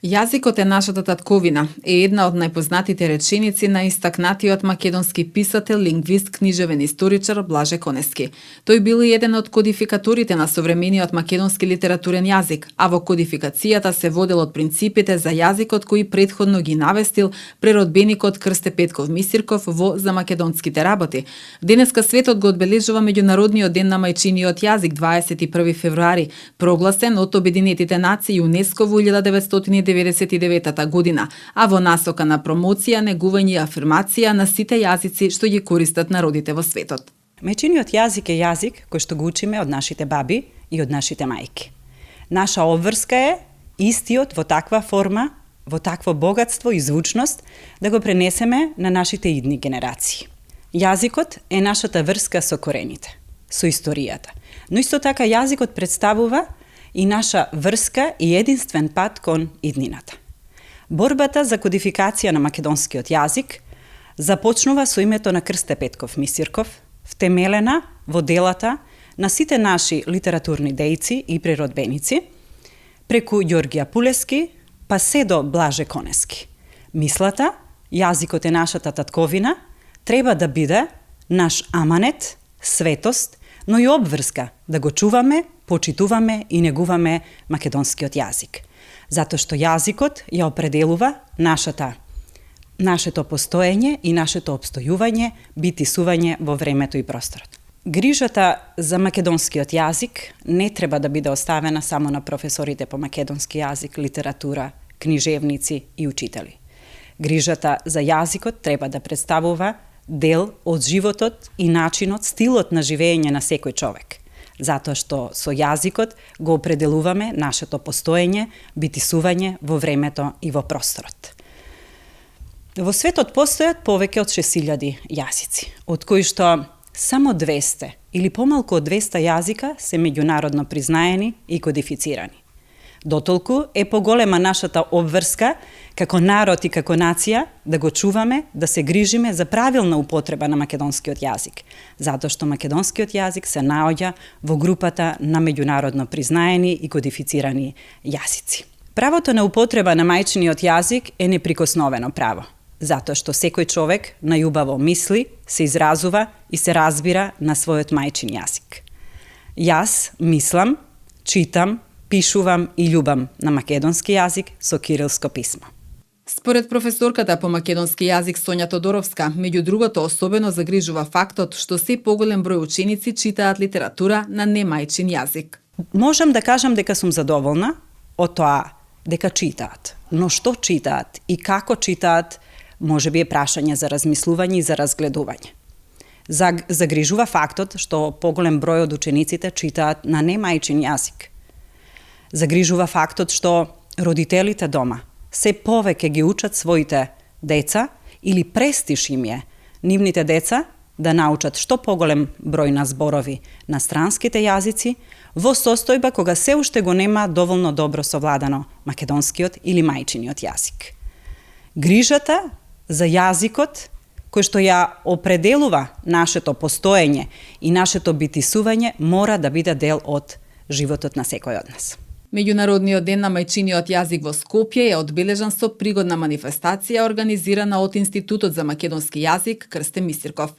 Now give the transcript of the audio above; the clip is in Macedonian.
Јазикот е нашата татковина е една од најпознатите реченици на истакнатиот македонски писател, лингвист, книжевен историчар Блаже Конески. Тој бил и еден од кодификаторите на современиот македонски литературен јазик, а во кодификацијата се водел од принципите за јазикот кои претходно ги навестил преродбеникот Крсте Петков Мисирков во За македонските работи. Денеска светот го одбележува меѓународниот ден на мајчиниот јазик 21 февруари, прогласен од Обединетите нации ЮНЕСКО во 1999 година, а во насока на промоција, негување и афирмација на сите јазици што ги користат народите во светот. Мајчиниот јазик е јазик кој што го учиме од нашите баби и од нашите мајки. Наша обврска е истиот во таква форма, во такво богатство и звучност да го пренесеме на нашите идни генерации. Јазикот е нашата врска со корените, со историјата, но исто така јазикот представува и наша врска и единствен пат кон иднината. Борбата за кодификација на македонскиот јазик започнува со името на Крсте Петков Мисирков, втемелена во делата на сите наши литературни дејци и природбеници, преку Ѓорѓија Пулески, па се до Блаже Конески. Мислата, јазикот е нашата татковина, треба да биде наш аманет, светост, но и обврска да го чуваме, почитуваме и негуваме македонскиот јазик. Затоа што јазикот ја определува нашето постоење и нашето обстојување, битисување во времето и просторот. Грижата за македонскиот јазик не треба да биде оставена само на професорите по македонски јазик, литература, книжевници и учители. Грижата за јазикот треба да представува дел од животот и начинот, стилот на живење на секој човек. Затоа што со јазикот го определуваме нашето постоење, битисување во времето и во просторот. Во светот постојат повеќе од 6000 јазици, од кои што само 200 или помалку од 200 јазика се меѓународно признаени и кодифицирани. Дотолку е поголема нашата обврска како народ и како нација да го чуваме, да се грижиме за правилна употреба на македонскиот јазик, затоа што македонскиот јазик се наоѓа во групата на меѓународно признаени и кодифицирани јазици. Правото на употреба на мајчиниот јазик е неприкосновено право, затоа што секој човек најубаво мисли, се изразува и се разбира на својот мајчин јазик. Јас мислам, читам, пишувам и љубам на македонски јазик со кирилско писмо. Според професорката по македонски јазик Сонја Тодоровска, меѓу другото особено загрижува фактот што се поголем број ученици читаат литература на немајчин јазик. Можам да кажам дека сум задоволна од тоа дека читаат, но што читаат и како читаат, може би е прашање за размислување и за разгледување. Загрижува фактот што поголем број од учениците читаат на немајчин јазик. Загрижува фактот што родителите дома се повеќе ги учат своите деца или престиж им е нивните деца да научат што поголем број на зборови на странските јазици во состојба кога се уште го нема доволно добро совладано македонскиот или мајчиниот јазик. Грижата за јазикот кој што ја определува нашето постоење и нашето битисување мора да биде дел од животот на секој од нас. Меѓународниот ден на мајчиниот јазик во Скопје е одбележан со пригодна манифестација организирана од Институтот за македонски јазик Крсте Мисирков.